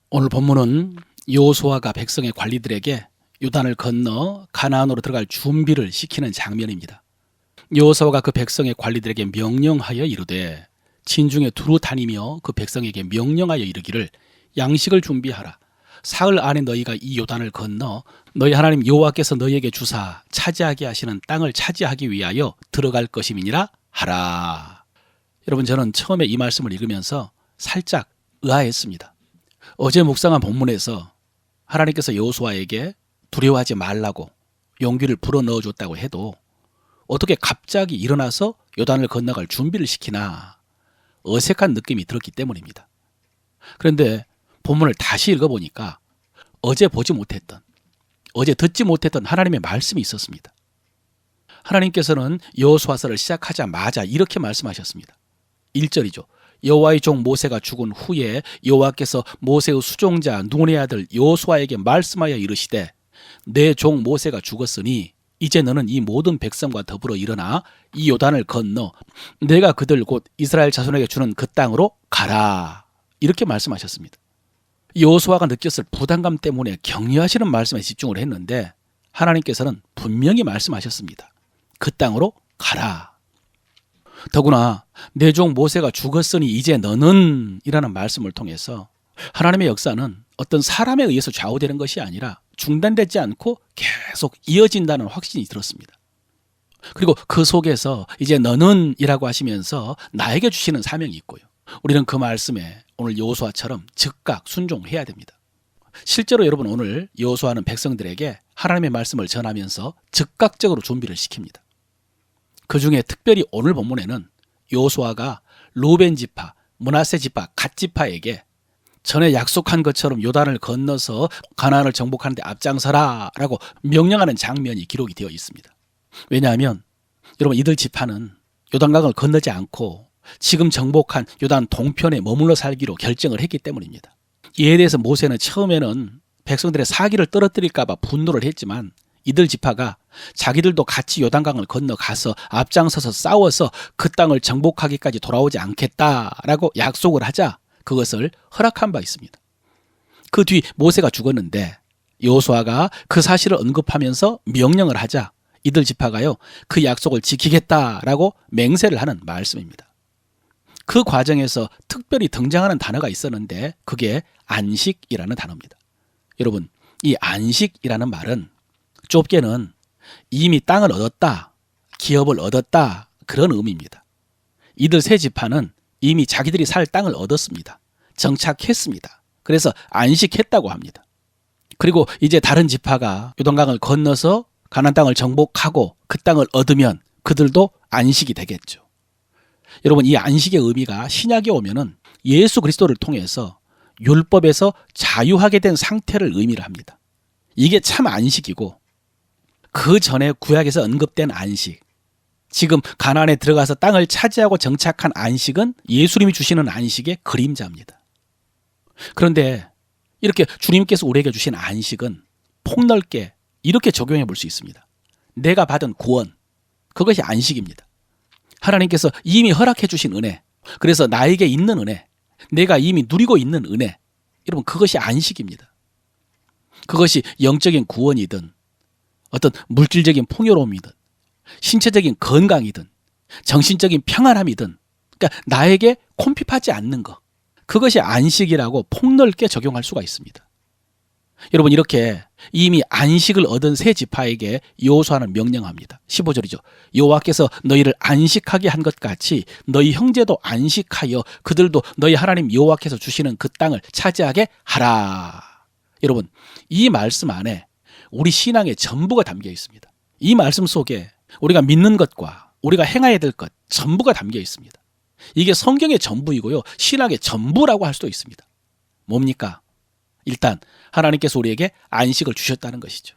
오늘 본문은 여호수아가 백성의 관리들에게 요단을 건너 가나안으로 들어갈 준비를 시키는 장면입니다. 여호수아가 그 백성의 관리들에게 명령하여 이르되 진중에 두루 다니며 그 백성에게 명령하여 이르기를 양식을 준비하라. 사흘 안에 너희가 이 요단을 건너 너희 하나님 여호와께서 너희에게 주사 차지하게 하시는 땅을 차지하기 위하여 들어갈 것임이니라 하라. 여러분, 저는 처음에 이 말씀을 읽으면서 살짝 의아했습니다. 어제 묵상한 본문에서 하나님께서 여호수아에게 두려워하지 말라고 용기를 불어넣어 줬다고 해도 어떻게 갑자기 일어나서 요단을 건너갈 준비를 시키나 어색한 느낌이 들었기 때문입니다. 그런데 본문을 다시 읽어보니까 어제 보지 못했던, 어제 듣지 못했던 하나님의 말씀이 있었습니다. 하나님께서는 여호수아서를 시작하자마자 이렇게 말씀하셨습니다. 1절이죠. 여호와의 종 모세가 죽은 후에 여호와께서 모세의 수종자 눈의 아들 여호수아에게 말씀하여 이르시되 내 종 모세가 죽었으니 이제 너는 이 모든 백성과 더불어 일어나 이 요단을 건너 내가 그들 곧 이스라엘 자손에게 주는 그 땅으로 가라. 이렇게 말씀하셨습니다. 여호수아가 느꼈을 부담감 때문에 격려하시는 말씀에 집중을 했는데 하나님께서는 분명히 말씀하셨습니다. 그 땅으로 가라. 더구나 내 종 모세가 죽었으니 이제 너는 이라는 말씀을 통해서 하나님의 역사는 어떤 사람에 의해서 좌우되는 것이 아니라 중단되지 않고 계속 이어진다는 확신이 들었습니다. 그리고 그 속에서 이제 너는 이라고 하시면서 나에게 주시는 사명이 있고요. 우리는 그 말씀에 오늘 여호수아처럼 즉각 순종해야 됩니다. 실제로 여러분, 오늘 여호수아는 백성들에게 하나님의 말씀을 전하면서 즉각적으로 준비를 시킵니다. 그 중에 특별히 오늘 본문에는 여호수아가 루벤 지파, 므낫세 지파, 갓 지파에게 전에 약속한 것처럼 요단을 건너서 가나안을 정복하는 데 앞장서라 라고 명령하는 장면이 기록이 되어 있습니다. 왜냐하면 여러분, 이들 지파는 요단강을 건너지 않고 지금 정복한 요단 동편에 머물러 살기로 결정을 했기 때문입니다. 이에 대해서 모세는 처음에는 백성들의 사기를 떨어뜨릴까 봐 분노를 했지만 이들 지파가 자기들도 같이 요단강을 건너가서 앞장서서 싸워서 그 땅을 정복하기까지 돌아오지 않겠다라고 약속을 하자 그것을 허락한 바 있습니다. 그 뒤 모세가 죽었는데 여호수아가 그 사실을 언급하면서 명령을 하자 이들 지파가요, 그 약속을 지키겠다라고 맹세를 하는 말씀입니다. 그 과정에서 특별히 등장하는 단어가 있었는데 그게 안식이라는 단어입니다. 여러분, 이 안식이라는 말은 좁게는 이미 땅을 얻었다, 기업을 얻었다, 그런 의미입니다. 이들 세 지파는 이미 자기들이 살 땅을 얻었습니다. 정착했습니다. 그래서 안식했다고 합니다. 그리고 이제 다른 지파가 요단강을 건너서 가나안 땅을 정복하고 그 땅을 얻으면 그들도 안식이 되겠죠. 여러분, 이 안식의 의미가 신약에 오면은 예수 그리스도를 통해서 율법에서 자유하게 된 상태를 의미를 합니다. 이게 참 안식이고 그 전에 구약에서 언급된 안식, 지금 가나안에 들어가서 땅을 차지하고 정착한 안식은 예수님이 주시는 안식의 그림자입니다. 그런데 이렇게 주님께서 우리에게 주신 안식은 폭넓게 이렇게 적용해 볼 수 있습니다. 내가 받은 구원, 그것이 안식입니다. 하나님께서 이미 허락해 주신 은혜, 그래서 나에게 있는 은혜, 내가 이미 누리고 있는 은혜, 여러분, 그것이 안식입니다. 그것이 영적인 구원이든 어떤 물질적인 풍요로움이든 신체적인 건강이든 정신적인 평안함이든, 그러니까 나에게 콤핍하지 않는 것, 그것이 안식이라고 폭넓게 적용할 수가 있습니다. 여러분, 이렇게 이미 안식을 얻은 세 지파에게 여호수아는 명령합니다. 15절이죠. 여호와께서 너희를 안식하게 한 것 같이 너희 형제도 안식하여 그들도 너희 하나님 여호와께서 주시는 그 땅을 차지하게 하라. 여러분, 이 말씀 안에 우리 신앙의 전부가 담겨 있습니다. 이 말씀 속에 우리가 믿는 것과 우리가 행해야 될 것 전부가 담겨 있습니다. 이게 성경의 전부이고요, 신앙의 전부라고 할 수도 있습니다. 뭡니까? 일단 하나님께서 우리에게 안식을 주셨다는 것이죠.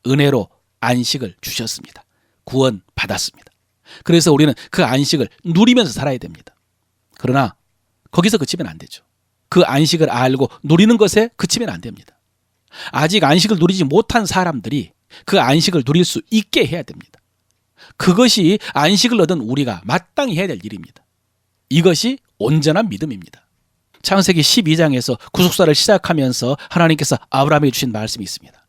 은혜로 안식을 주셨습니다. 구원 받았습니다. 그래서 우리는 그 안식을 누리면서 살아야 됩니다. 그러나 거기서 그치면 안 되죠. 그 안식을 알고 누리는 것에 그치면 안 됩니다. 아직 안식을 누리지 못한 사람들이 그 안식을 누릴 수 있게 해야 됩니다. 그것이 안식을 얻은 우리가 마땅히 해야 될 일입니다. 이것이 온전한 믿음입니다. 창세기 12장에서 구속사를 시작하면서 하나님께서 아브라함에게 주신 말씀이 있습니다.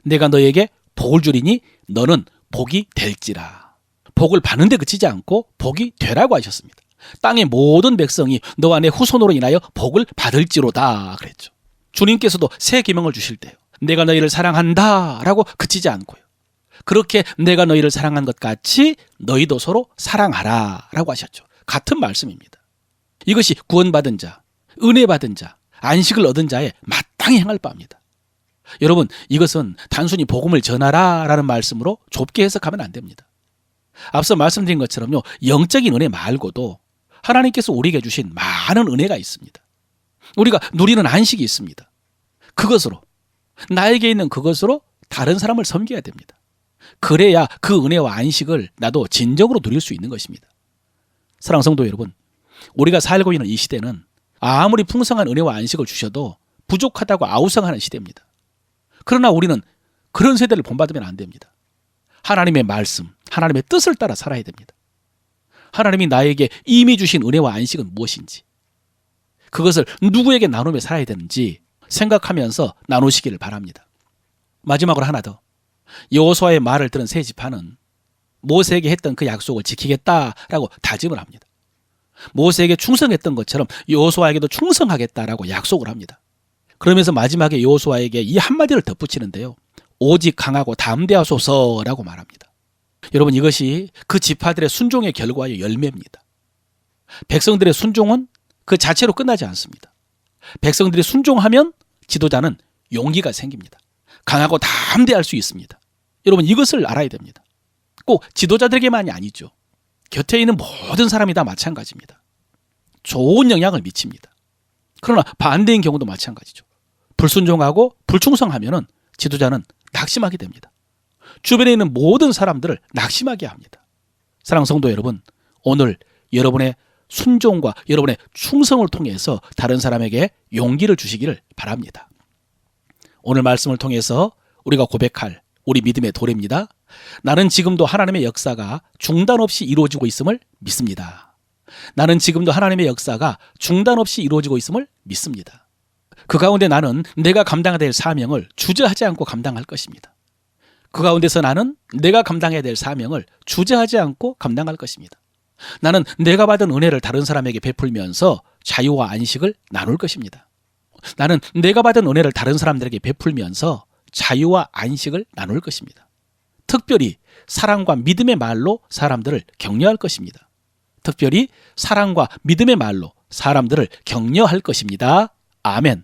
내가 너에게 복을 주리니 너는 복이 될지라. 복을 받는 데 그치지 않고 복이 되라고 하셨습니다. 땅의 모든 백성이 너와 내 후손으로 인하여 복을 받을지로다 그랬죠. 주님께서도 새 계명을 주실 때요, 내가 너희를 사랑한다 라고 그치지 않고요, 그렇게 내가 너희를 사랑한 것 같이 너희도 서로 사랑하라 라고 하셨죠. 같은 말씀입니다. 이것이 구원받은 자, 은혜 받은 자, 안식을 얻은 자의 마땅히 행할 바입니다. 여러분, 이것은 단순히 복음을 전하라 라는 말씀으로 좁게 해석하면 안 됩니다. 앞서 말씀드린 것처럼요, 영적인 은혜 말고도 하나님께서 우리에게 주신 많은 은혜가 있습니다. 우리가 누리는 안식이 있습니다. 그것으로, 나에게 있는 그것으로 다른 사람을 섬겨야 됩니다. 그래야 그 은혜와 안식을 나도 진정으로 누릴 수 있는 것입니다. 사랑하는 성도 여러분, 우리가 살고 있는 이 시대는 아무리 풍성한 은혜와 안식을 주셔도 부족하다고 아우성하는 시대입니다. 그러나 우리는 그런 세대를 본받으면 안 됩니다. 하나님의 말씀, 하나님의 뜻을 따라 살아야 됩니다. 하나님이 나에게 이미 주신 은혜와 안식은 무엇인지, 그것을 누구에게 나누며 살아야 되는지 생각하면서 나누시기를 바랍니다. 마지막으로 하나 더, 여호수아의 말을 들은 세 지파는 모세에게 했던 그 약속을 지키겠다라고 다짐을 합니다. 모세에게 충성했던 것처럼 여호수아에게도 충성하겠다라고 약속을 합니다. 그러면서 마지막에 여호수아에게 이 한마디를 덧붙이는데요, 오직 강하고 담대하소서라고 말합니다. 여러분, 이것이 그 지파들의 순종의 결과의 열매입니다. 백성들의 순종은 그 자체로 끝나지 않습니다. 백성들이 순종하면 지도자는 용기가 생깁니다. 강하고 담대할 수 있습니다. 여러분, 이것을 알아야 됩니다. 꼭 지도자들에게만이 아니죠. 곁에 있는 모든 사람이 다 마찬가지입니다. 좋은 영향을 미칩니다. 그러나 반대인 경우도 마찬가지죠. 불순종하고 불충성하면 지도자는 낙심하게 됩니다. 주변에 있는 모든 사람들을 낙심하게 합니다. 사랑하는 성도 여러분, 오늘 여러분의 순종과 여러분의 충성을 통해서 다른 사람에게 용기를 주시기를 바랍니다. 오늘 말씀을 통해서 우리가 고백할 우리 믿음의 도래입니다. 나는 지금도 하나님의 역사가 중단 없이 이루어지고 있음을 믿습니다. 나는 지금도 하나님의 역사가 중단 없이 이루어지고 있음을 믿습니다. 그 가운데 나는 내가 감당해야 될 사명을 주저하지 않고 감당할 것입니다. 그 가운데서 나는 내가 감당해야 될 사명을 주저하지 않고 감당할 것입니다. 나는 내가 받은 은혜를 다른 사람에게 베풀면서 자유와 안식을 나눌 것입니다. 나는 내가 받은 은혜를 다른 사람들에게 베풀면서 자유와 안식을 나눌 것입니다. 특별히 사랑과 믿음의 말로 사람들을 격려할 것입니다. 특별히 사랑과 믿음의 말로 사람들을 격려할 것입니다. 아멘.